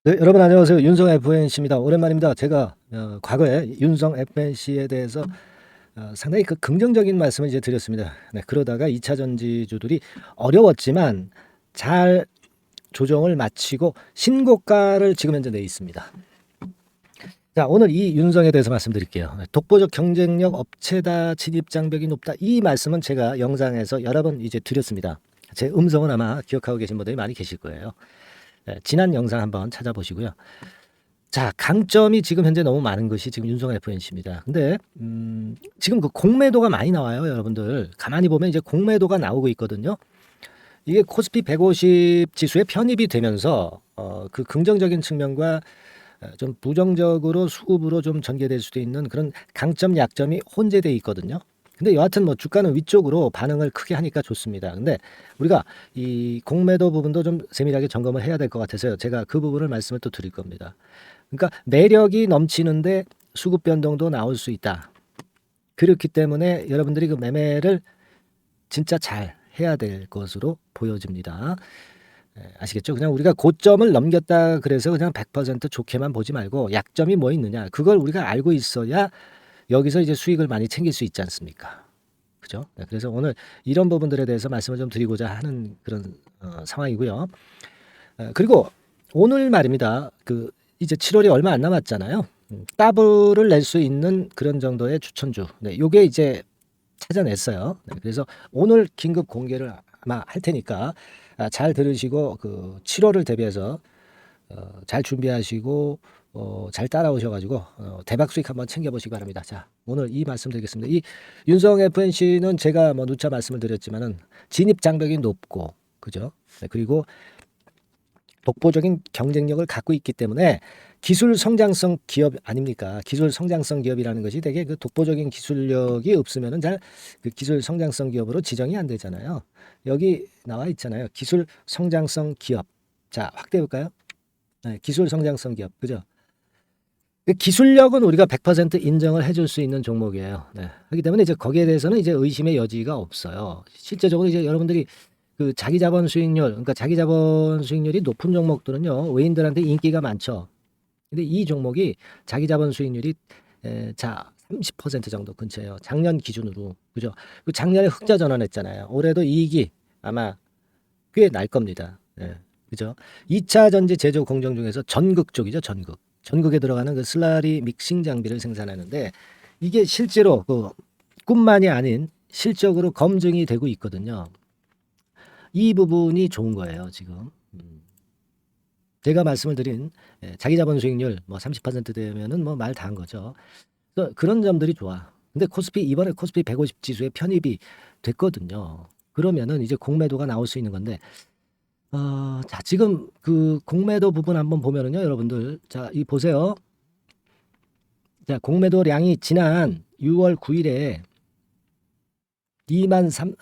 네, 여러분 안녕하세요. 윤성 FNC입니다. 오랜만입니다. 제가 과거에 윤성 FNC에 대해서 상당히 긍정적인 말씀을 이제 드렸습니다. 네, 그러다가 2차 전지주들이 어려웠지만 잘 조정을 마치고 신고가를 지금 현재 내 있습니다. 자, 오늘 이 윤성에 대해서 말씀드릴게요. 독보적 경쟁력 업체다, 진입 장벽이 높다. 이 말씀은 제가 영상에서 여러 번 이제 드렸습니다. 제 음성은 아마 기억하고 계신 분들이 많이 계실 거예요. 지난 영상 한번 찾아보시고요. 자, 강점이 지금 현재 너무 많은 것이 지금 윤성 FNC입니다. 근데 지금 그 공매도가 많이 나와요, 여러분들. 가만히 보면 이제 공매도가 나오고 있거든요. 이게 코스피 150 지수에 편입이 되면서 그 긍정적인 측면과 좀 부정적으로 수급으로 좀 전개될 수도 있는 그런 강점 약점이 혼재돼 있거든요. 근데 여하튼 뭐 주가는 위쪽으로 반응을 크게 하니까 좋습니다. 근데 우리가 이 공매도 부분도 좀 세밀하게 점검을 해야 될 것 같아서요. 제가 그 부분을 말씀을 또 드릴 겁니다. 그러니까 매력이 넘치는데 수급 변동도 나올 수 있다. 그렇기 때문에 여러분들이 그 매매를 진짜 잘 해야 될 것으로 보여집니다. 아시겠죠? 그냥 우리가 고점을 넘겼다 그래서 그냥 100% 좋게만 보지 말고 약점이 뭐 있느냐 그걸 우리가 알고 있어야 여기서 이제 수익을 많이 챙길 수 있지 않습니까? 그죠? 네, 그래서 오늘 이런 부분들에 대해서 말씀을 좀 드리고자 하는 그런 상황이고요. 그리고 오늘 말입니다. 그 이제 7월이 얼마 안 남았잖아요. 더블을 낼 수 있는 그런 정도의 추천주. 네, 요게 이제 찾아냈어요. 네, 그래서 오늘 긴급 공개를 아마 할 테니까 잘 들으시고 그 7월을 대비해서 잘 준비하시고 잘 따라오셔가지고 대박 수익 한번 챙겨보시기 바랍니다. 자, 오늘 이 말씀 드리겠습니다. 이 윤성 FNC는 제가 뭐 누차 말씀을 드렸지만은 진입 장벽이 높고, 그죠? 네, 그리고 독보적인 경쟁력을 갖고 있기 때문에 기술 성장성 기업 아닙니까? 기술 성장성 기업이라는 것이 되게 그 독보적인 기술력이 없으면은 잘 그 기술 성장성 기업으로 지정이 안 되잖아요. 여기 나와 있잖아요. 기술 성장성 기업. 자, 확대해 볼까요? 네, 기술 성장성 기업. 그죠? 그 기술력은 우리가 100% 인정을 해줄 수 있는 종목이에요. 네. 그렇기 때문에 이제 거기에 대해서는 이제 의심의 여지가 없어요. 실제적으로 이제 여러분들이 그 자기 자본 수익률, 그러니까 자기 자본 수익률이 높은 종목들은요, 외인들한테 인기가 많죠. 근데 이 종목이 자기 자본 수익률이 자, 30% 정도 근처예요. 작년 기준으로. 그죠? 그 작년에 흑자 전환했잖아요. 올해도 이익이 아마 꽤 날 겁니다. 예. 그죠? 2차 전지 제조 공정 중에서 전극 쪽이죠, 전극. 전극에 들어가는 그 슬라리 믹싱 장비를 생산하는데 이게 실제로 그 꿈만이 아닌 실적으로 검증이 되고 있거든요. 이 부분이 좋은 거예요, 지금. 제가 말씀을 드린 자기 자본 수익률 뭐 30% 되면은 뭐 말 다 한 거죠. 그래서 그런 점들이 좋아. 근데 코스피 이번에 코스피 150 지수에 편입이 됐거든요. 그러면은 이제 공매도가 나올 수 있는 건데 자, 지금 그 공매도 부분 한번 보면은요, 여러분들. 자, 이 보세요. 자, 공매도량이 지난 6월 9일에 2만 3,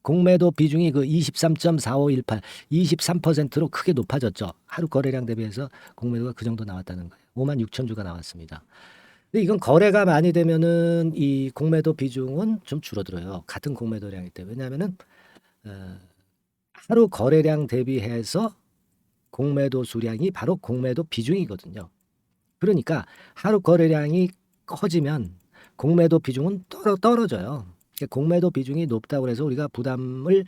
공매도 비중이 그 23.4518, 23%로 크게 높아졌죠. 하루 거래량 대비해서 공매도가 그 정도 나왔다는 거예요. 5만 6천 주가 나왔습니다. 근데 이건 거래가 많이 되면은 이 공매도 비중은 좀 줄어들어요. 같은 공매도량일 때. 왜냐하면은, 어, 하루 거래량 대비해서 공매도 수량이 바로 공매도 비중이거든요. 그러니까 하루 거래량이 커지면 공매도 비중은 떨어져요. 그러니까 공매도 비중이 높다고 해서 우리가 부담을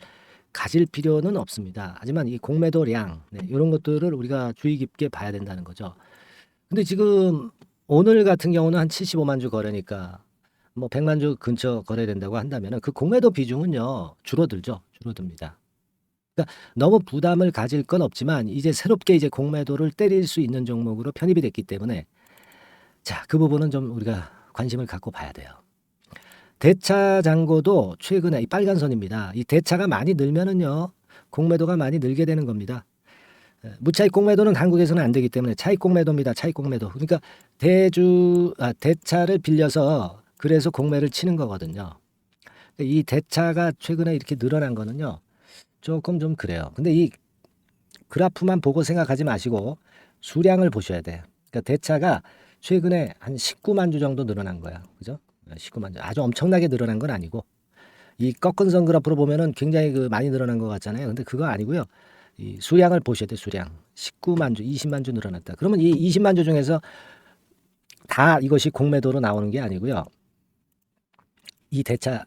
가질 필요는 없습니다. 하지만 이 공매도량 이런 것들을 우리가 주의 깊게 봐야 된다는 거죠. 근데 지금 오늘 같은 경우는 한 75만 주 거래니까 뭐 100만 주 근처 거래된다고 한다면 그 공매도 비중은요 줄어들죠. 줄어듭니다. 그러니까 너무 부담을 가질 건 없지만 이제 새롭게 이제 공매도를 때릴 수 있는 종목으로 편입이 됐기 때문에 자, 그 부분은 좀 우리가 관심을 갖고 봐야 돼요. 대차 잔고도 최근에 이 빨간 선입니다. 이 대차가 많이 늘면은요, 공매도가 많이 늘게 되는 겁니다. 무차익 공매도는 한국에서는 안 되기 때문에 차익 공매도입니다. 차익 공매도. 그러니까 대차를 빌려서 그래서 공매를 치는 거거든요. 이 대차가 최근에 이렇게 늘어난 거는요, 조금 좀 그래요. 근데 이 그래프만 보고 생각하지 마시고 수량을 보셔야 돼요. 그러니까 대차가 최근에 한 19만 주 정도 늘어난 거야. 그죠? 19만 주. 아주 엄청나게 늘어난 건 아니고 이 꺾은 선 그래프로 보면은 굉장히 그 많이 늘어난 것 같잖아요. 근데 그거 아니고요. 이 수량을 보셔야 돼. 수량 19만 주, 20만 주 늘어났다. 그러면 이 20만 주 중에서 다 이것이 공매도로 나오는 게 아니고요. 이 대차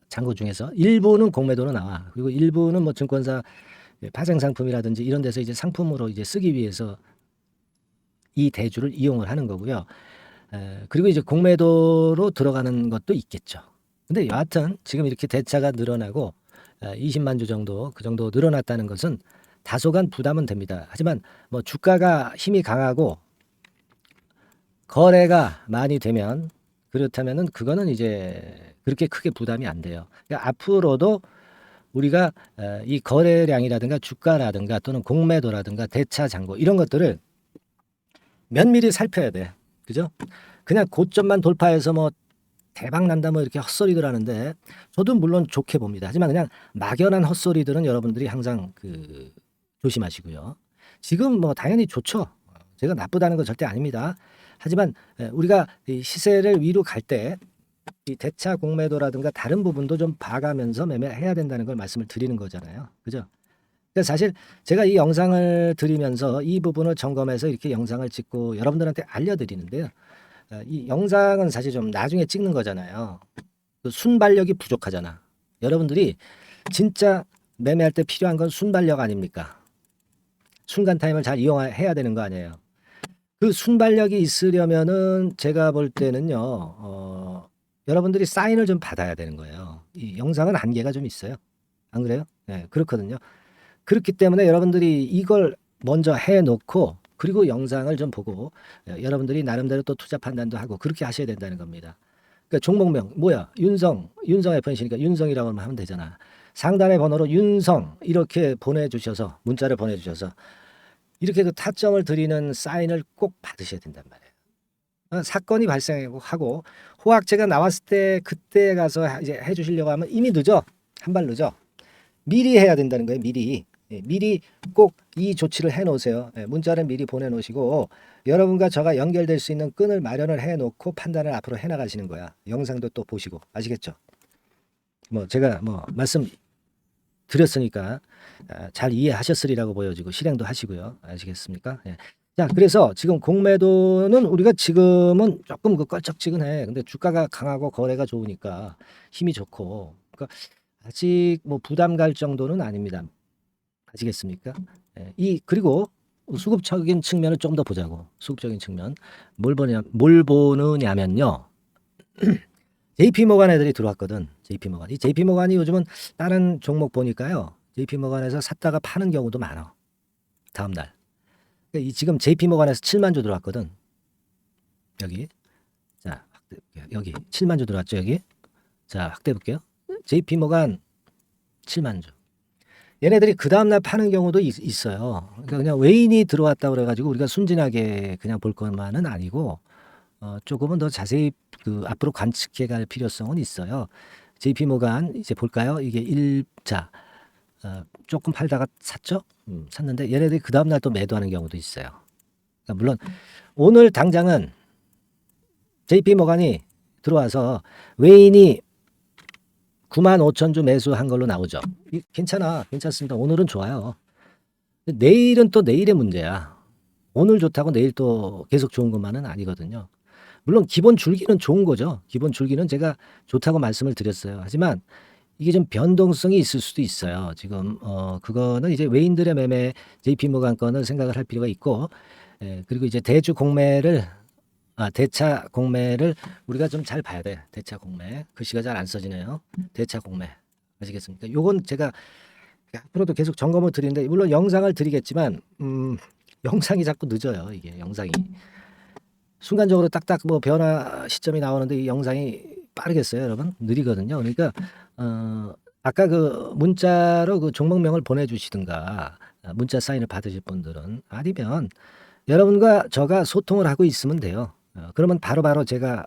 잔고 중에서 일부는 공매도로 나와. 그리고 일부는 뭐 증권사 파생 상품이라든지 이런 데서 이제 상품으로 이제 쓰기 위해서 이 대주를 이용을 하는 거고요. 그리고 이제 공매도로 들어가는 것도 있겠죠. 근데 여하튼 지금 이렇게 대차가 늘어나고 20만 주 정도 그 정도 늘어났다는 것은 다소간 부담은 됩니다. 하지만 뭐 주가가 힘이 강하고 거래가 많이 되면 그렇다면은 그거는 이제 그렇게 크게 부담이 안 돼요. 그러니까 앞으로도 우리가 이 거래량이라든가 주가라든가 또는 공매도라든가 대차 잔고 이런 것들을 면밀히 살펴야 돼. 그죠? 그냥 고점만 돌파해서 뭐 대박 난다 뭐 이렇게 헛소리들 하는데 저도 물론 좋게 봅니다. 하지만 그냥 막연한 헛소리들은 여러분들이 항상 그 조심하시고요. 지금 뭐 당연히 좋죠. 제가 나쁘다는 건 절대 아닙니다. 하지만 우리가 이 시세를 위로 갈 때 이 대차 공매도라든가 다른 부분도 좀 봐가면서 매매해야 된다는 걸 말씀을 드리는 거잖아요. 그죠? 그래서 사실 제가 이 영상을 드리면서 이 부분을 점검해서 이렇게 영상을 찍고 여러분들한테 알려드리는데요. 이 영상은 사실 좀 나중에 찍는 거잖아요. 그 순발력이 부족하잖아. 여러분들이 진짜 매매할 때 필요한 건 순발력 아닙니까? 순간 타임을 잘 이용해야 되는 거 아니에요. 그 순발력이 있으려면은 제가 볼 때는요. 여러분들이 사인을 좀 받아야 되는 거예요. 이 영상은 한계가 좀 있어요. 안 그래요? 네, 그렇거든요. 그렇기 때문에 여러분들이 이걸 먼저 해놓고 그리고 영상을 좀 보고 여러분들이 나름대로 또 투자 판단도 하고 그렇게 하셔야 된다는 겁니다. 그러니까 종목명 뭐야? 윤성 FNC니까 윤성이라고 하면 되잖아. 상단의 번호로 윤성 이렇게 보내주셔서 문자를 보내주셔서 이렇게 그 타점을 드리는 사인을 꼭 받으셔야 된단 말이에요. 사건이 발생하고 호황제가 나왔을 때 그때 가서 이제 해주시려고 하면 이미 늦어. 한 발 늦어. 미리 해야 된다는 거예요. 미리. 미리 꼭 이 조치를 해놓으세요. 문자를 미리 보내놓으시고 여러분과 저가 연결될 수 있는 끈을 마련을 해놓고 판단을 앞으로 해나가시는 거야. 영상도 또 보시고 아시겠죠? 뭐 제가 뭐 말씀 드렸으니까 잘 이해하셨으리라고 보여지고 실행도 하시고요. 아시겠습니까? 예. 자, 그래서 지금 공매도는 우리가 지금은 조금 그 껄쩍지근해. 근데 주가가 강하고 거래가 좋으니까 힘이 좋고. 그러니까 아직 뭐 부담 갈 정도는 아닙니다. 아시겠습니까? 예. 그리고 수급적인 측면을 좀 더 보자고. 수급적인 측면. 뭘 보느냐면요. JP모간 애들이 들어왔거든. JP모간. 이 JP모간이 요즘은 다른 종목 보니까요. JP모간에서 샀다가 파는 경우도 많아. 다음 날. 이 지금 JP모간에서 7만 주 들어왔거든. 여기. 자, 확대 볼게요. 여기 7만 주 들어왔죠, 여기. 자, 확대 볼게요. JP모간 7만 주. 얘네들이 그 다음 날 파는 경우도 있어요. 그러니까 그냥 외인이 들어왔다 그래 가지고 우리가 순진하게 그냥 볼 것만은 아니고 조금은 더 자세히 그 앞으로 관측해 갈 필요성은 있어요. JP모간 이제 볼까요? 이게 1자 조금 팔다가 샀죠? 샀는데 얘네들이 그 다음 날 또 매도하는 경우도 있어요. 그러니까 물론 오늘 당장은 JP모간이 들어와서 외인이 9만 5천 주 매수한 걸로 나오죠. 괜찮습니다. 오늘은 좋아요. 내일은 또 내일의 문제야. 오늘 좋다고 내일 또 계속 좋은 것만은 아니거든요. 물론 기본 줄기는 좋은 거죠. 기본 줄기는 제가 좋다고 말씀을 드렸어요. 하지만 이게 좀 변동성이 있을 수도 있어요. 지금 그거는 이제 외인들의 매매 JP모간 건을 생각을 할 필요가 있고 그리고 이제 대주 공매를 대차 공매를 우리가 좀 잘 봐야 돼. 대차 공매. 글씨가 잘 안 써지네요. 대차 공매. 아시겠습니까? 요건 제가 앞으로도 계속 점검을 드리는데 물론 영상을 드리겠지만 영상이 자꾸 늦어요. 이게 영상이. 순간적으로 딱딱 뭐 변화 시점이 나오는데 이 영상이 빠르겠어요, 여러분? 느리거든요. 그러니까 아까 그 문자로 그 종목명을 보내주시든가 문자 사인을 받으실 분들은 아니면 여러분과 저가 소통을 하고 있으면 돼요. 그러면 바로바로 제가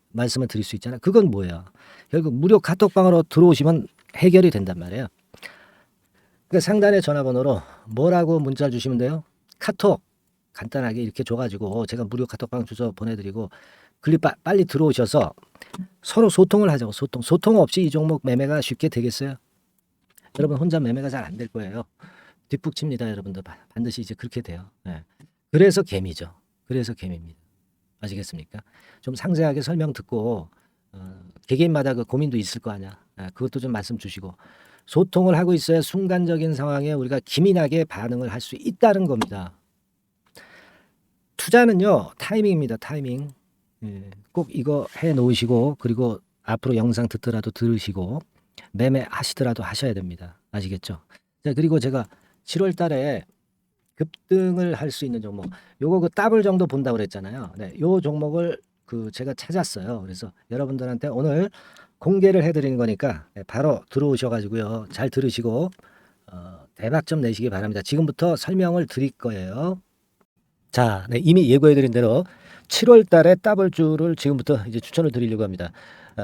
말씀을 드릴 수 있잖아요. 그건 뭐예요? 결국 무료 카톡방으로 들어오시면 해결이 된단 말이에요. 그러니까 상단의 전화번호로 뭐라고 문자 주시면 돼요? 카톡 간단하게 이렇게 줘가지고 제가 무료 카톡방 주소 보내드리고 빨리 들어오셔서 서로 소통을 하자고. 소통 없이 이 종목 매매가 쉽게 되겠어요? 여러분 혼자 매매가 잘 안 될 거예요. 뒷북칩니다, 여러분들. 반드시 이제 그렇게 돼요. 예. 그래서 개미죠. 그래서 개미입니다. 아시겠습니까? 좀 상세하게 설명 듣고 개개인마다 그 고민도 있을 거 아니야. 그것도 좀 말씀 주시고 소통을 하고 있어야 순간적인 상황에 우리가 기민하게 반응을 할 수 있다는 겁니다. 투자는요 타이밍입니다. 타이밍. 예, 꼭 이거 해 놓으시고 그리고 앞으로 영상 듣더라도 들으시고 매매하시더라도 하셔야 됩니다. 아시겠죠? 자, 그리고 제가 7월 달에 급등을 할 수 있는 종목 요거 그 더블 정도 본다고 그랬잖아요. 네, 요 종목을 그 제가 찾았어요. 그래서 여러분들한테 오늘 공개를 해드리는 거니까 바로 들어오셔가지고요 잘 들으시고 대박 좀 내시기 바랍니다. 지금부터 설명을 드릴 거예요. 자, 네, 이미 예고해드린 대로 7월 달에 더블주를 지금부터 이제 추천을 드리려고 합니다.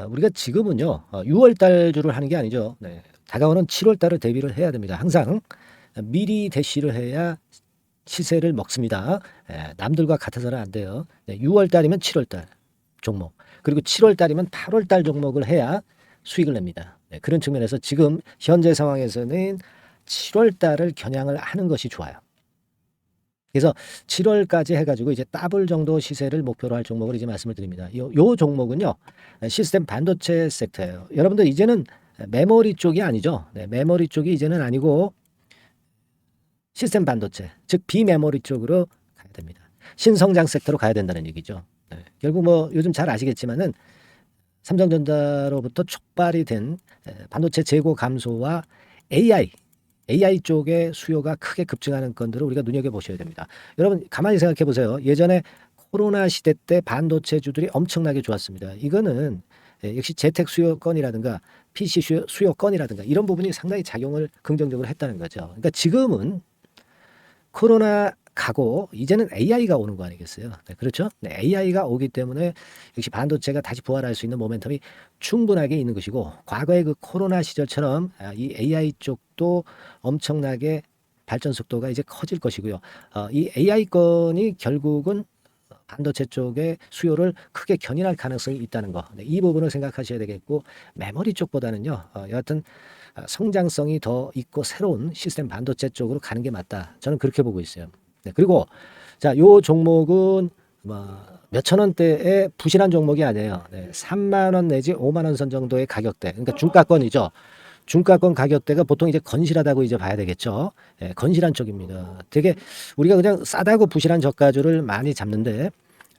우리가 지금은요 6월 달 주를 하는 게 아니죠. 네, 다가오는 7월 달을 대비를 해야 됩니다. 항상 미리 대시를 해야 시세를 먹습니다. 남들과 같아서는 안 돼요. 네, 6월 달이면 7월 달 종목, 그리고 7월 달이면 8월 달 종목을 해야 수익을 냅니다. 네, 그런 측면에서 지금 현재 상황에서는 7월 달을 겨냥을 하는 것이 좋아요. 그래서 7월까지 해가지고 이제 더블 정도 시세를 목표로 할 종목을 이제 말씀을 드립니다. 요 종목은요 시스템 반도체 섹터예요. 여러분들 이제는 메모리 쪽이 아니죠. 네, 메모리 쪽이 이제는 아니고 시스템 반도체, 즉 비메모리 쪽으로 가야 됩니다. 신성장 섹터로 가야 된다는 얘기죠. 네, 결국 뭐 요즘 잘 아시겠지만은 삼성전자로부터 촉발이 된 반도체 재고 감소와 AI 쪽의 수요가 크게 급증하는 건들을 우리가 눈여겨보셔야 됩니다. 여러분 가만히 생각해 보세요. 예전에 코로나 시대 때 반도체주들이 엄청나게 좋았습니다. 이거는 역시 재택 수요건이라든가 PC 수요건이라든가 이런 부분이 상당히 작용을 긍정적으로 했다는 거죠. 그러니까 지금은 코로나 가고 이제는 AI가 오는 거 아니겠어요? 네, 그렇죠? 네, AI가 오기 때문에 역시 반도체가 다시 부활할 수 있는 모멘텀이 충분하게 있는 것이고 과거의 그 코로나 시절처럼 이 AI 쪽도 엄청나게 발전 속도가 이제 커질 것이고요. 이 AI 건이 결국은 반도체 쪽의 수요를 크게 견인할 가능성이 있다는 거. 네, 이 부분을 생각하셔야 되겠고 메모리 쪽보다는요. 여하튼 성장성이 더 있고 새로운 시스템 반도체 쪽으로 가는 게 맞다. 저는 그렇게 보고 있어요. 네, 그리고 자, 요 종목은 몇천 원대의 부실한 종목이 아니에요. 네, 3만 원 내지 5만 원 선 정도의 가격대. 그러니까 중가권이죠. 중가권 가격대가 보통 이제 건실하다고 이제 봐야 되겠죠. 예, 건실한 쪽입니다. 되게 우리가 그냥 싸다고 부실한 저가주를 많이 잡는데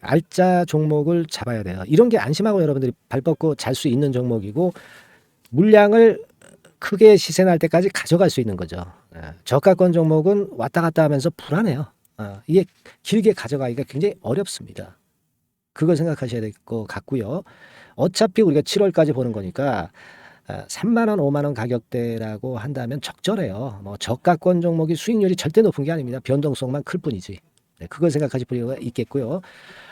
알짜 종목을 잡아야 돼요. 이런 게 안심하고 여러분들이 발 뻗고 잘 수 있는 종목이고 물량을 크게 시세 날 때까지 가져갈 수 있는 거죠. 저가권 종목은 왔다 갔다 하면서 불안해요. 이게 길게 가져가기가 굉장히 어렵습니다. 그걸 생각하셔야 될 것 같고요. 어차피 우리가 7월까지 보는 거니까 3만 원, 5만 원 가격대라고 한다면 적절해요. 뭐 저가권 종목이 수익률이 절대 높은 게 아닙니다. 변동성만 클 뿐이지. 네, 그걸 생각하실 필요가 있겠고요.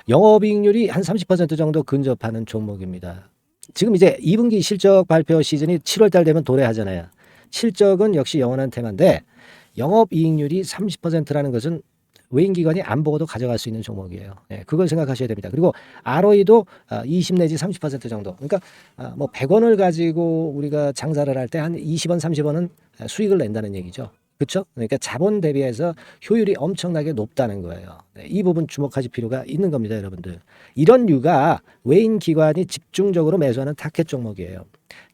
영업이익률이 한 30% 정도 근접하는 종목입니다. 지금 이제 2분기 실적 발표 시즌이 7월 달 되면 도래하잖아요. 실적은 역시 영원한 테마인데 영업이익률이 30%라는 것은 외인기관이 안 보고도 가져갈 수 있는 종목이에요. 네, 그걸 생각하셔야 됩니다. 그리고 ROE도 20 내지 30% 정도. 그러니까 뭐 100원을 가지고 우리가 장사를 할 때 한 20원, 30원은 수익을 낸다는 얘기죠. 그렇죠? 그러니까 자본 대비해서 효율이 엄청나게 높다는 거예요. 네, 이 부분 주목하실 필요가 있는 겁니다, 여러분들. 이런 류가 외인 기관이 집중적으로 매수하는 타켓 종목이에요.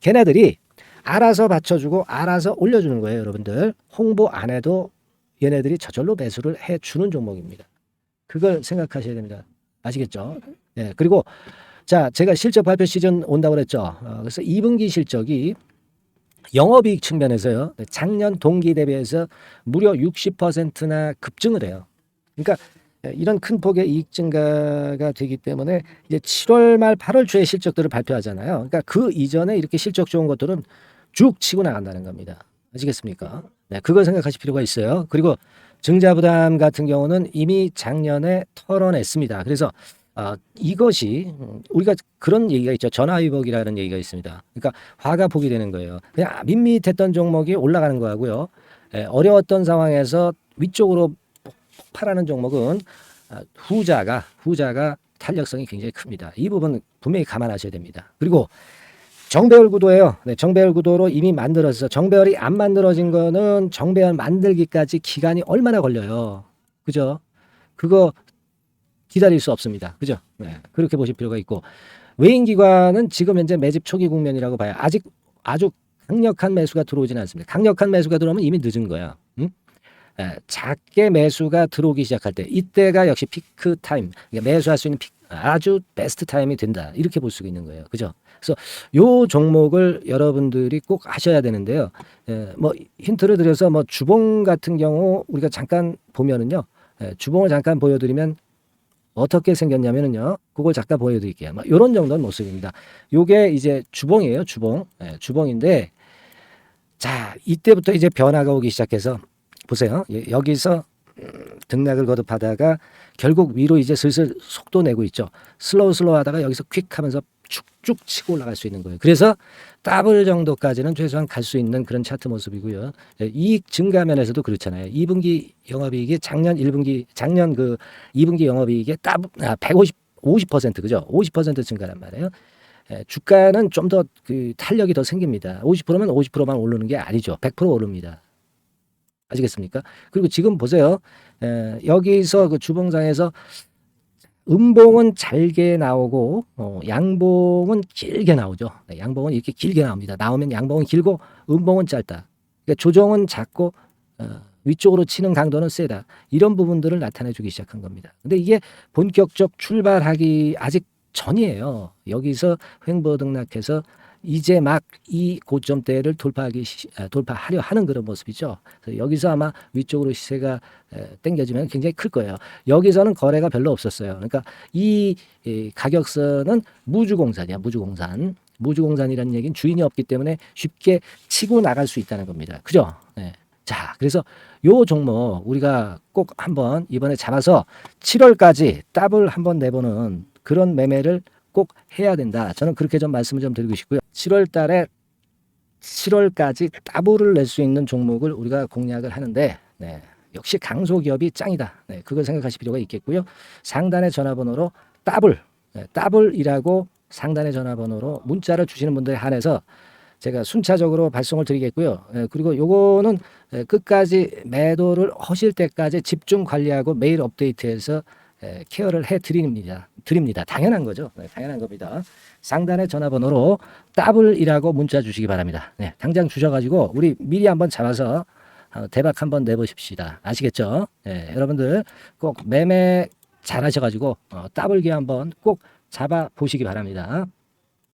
걔네들이 알아서 받쳐주고 알아서 올려주는 거예요, 여러분들. 홍보 안 해도 얘네들이 저절로 매수를 해주는 종목입니다. 그걸 생각하셔야 됩니다. 아시겠죠? 네, 그리고 자, 제가 실적 발표 시즌 온다고 그랬죠. 그래서 2분기 실적이 영업이익 측면에서요. 작년 동기 대비해서 무려 60%나 급증을 해요. 그러니까 이런 큰 폭의 이익 증가가 되기 때문에 이제 7월 말 8월 초에 실적들을 발표하잖아요. 그러니까 그 이전에 이렇게 실적 좋은 것들은 쭉 치고 나간다는 겁니다. 아시겠습니까? 네, 그걸 생각하실 필요가 있어요. 그리고 증자부담 같은 경우는 이미 작년에 털어냈습니다. 그래서 이것이 우리가 그런 얘기가 있죠. 전화위복이라는 얘기가 있습니다. 그러니까 화가 복이 되는 거예요. 그냥 밋밋했던 종목이 올라가는 거하고요. 어려웠던 상황에서 위쪽으로 폭발하는 종목은 후자가 탄력성이 굉장히 큽니다. 이 부분 분명히 감안하셔야 됩니다. 그리고 정배열 구도예요. 네, 정배열 구도로 이미 만들어서 정배열이 안 만들어진 거는 정배열 만들기까지 기간이 얼마나 걸려요. 그죠? 그거 기다릴 수 없습니다. 그죠? 네, 그렇게 보실 필요가 있고 외인기관은 지금 현재 매집 초기 국면이라고 봐요. 아직 아주 강력한 매수가 들어오지는 않습니다. 강력한 매수가 들어오면 이미 늦은 거야. 응? 작게 매수가 들어오기 시작할 때 이때가 역시 피크 타임, 그러니까 매수할 수 있는 아주 베스트 타임이 된다. 이렇게 볼 수 있는 거예요. 그죠? 그래서 요 종목을 여러분들이 꼭 하셔야 되는데요. 뭐 힌트를 드려서 뭐 주봉 같은 경우 우리가 잠깐 보면은요. 주봉을 잠깐 보여드리면 어떻게 생겼냐면은요. 그걸 잠깐 보여드릴게요. 뭐 이런 정도는 모습입니다. 요게 이제 주봉이에요. 주봉. 주봉인데 자 이때부터 이제 변화가 오기 시작해서 보세요. 여기서 등락을 거듭하다가 결국 위로 이제 슬슬 속도 내고 있죠. 슬로우 하다가 여기서 퀵 하면서 쭉쭉 치고 올라갈 수 있는 거예요. 그래서 더블 정도까지는 최소한 갈 수 있는 그런 차트 모습이고요. 이익 증가 면에서도 그렇잖아요. 2분기 영업이익이 작년 그 2분기 영업이익의 50% 그죠? 50% 증가란 말이에요. 주가는 좀 더 그 탄력이 더 생깁니다. 50%면 50%만 오르는 게 아니죠. 100% 오릅니다. 아시겠습니까? 그리고 지금 보세요. 여기서 그 주봉상에서 음봉은 잘게 나오고 양봉은 길게 나오죠. 네, 양봉은 이렇게 길게 나옵니다. 나오면 양봉은 길고 음봉은 짧다. 그러니까 조정은 작고 위쪽으로 치는 강도는 세다. 이런 부분들을 나타내 주기 시작한 겁니다. 근데 이게 본격적 출발하기 아직 전이에요. 여기서 횡보 등락해서 이제 막 이 고점대를 돌파하려 하는 그런 모습이죠. 그래서 여기서 아마 위쪽으로 시세가 당겨지면 굉장히 클 거예요. 여기서는 거래가 별로 없었어요. 그러니까 이 가격선은 무주공산이야. 무주공산이라는 얘기는 주인이 없기 때문에 쉽게 치고 나갈 수 있다는 겁니다. 그죠? 네. 자, 그래서 요 종목 우리가 꼭 한번 이번에 잡아서 7월까지 더블 한번 내보는 그런 매매를 꼭 해야 된다. 저는 그렇게 좀 말씀을 좀 드리고 싶고요. 7월 달에 7월까지 더블을 낼 수 있는 종목을 우리가 공략을 하는데 네, 역시 강소기업이 짱이다. 네, 그걸 생각하실 필요가 있겠고요. 상단의 전화번호로 더블이라고 상단의 전화번호로 문자를 주시는 분들에 한해서 제가 순차적으로 발송을 드리겠고요. 그리고 요거는 끝까지 매도를 하실 때까지 집중 관리하고 매일 업데이트해서 케어를 해 드립니다. 당연한 거죠. 네, 당연한 겁니다. 상단의 전화번호로 더블이라고 문자 주시기 바랍니다. 네, 당장 주셔가지고 우리 미리 한번 잡아서 대박 한번 내보십시다. 아시겠죠? 네, 여러분들 꼭 매매 잘하셔가지고 더블기 한번 꼭 잡아 보시기 바랍니다.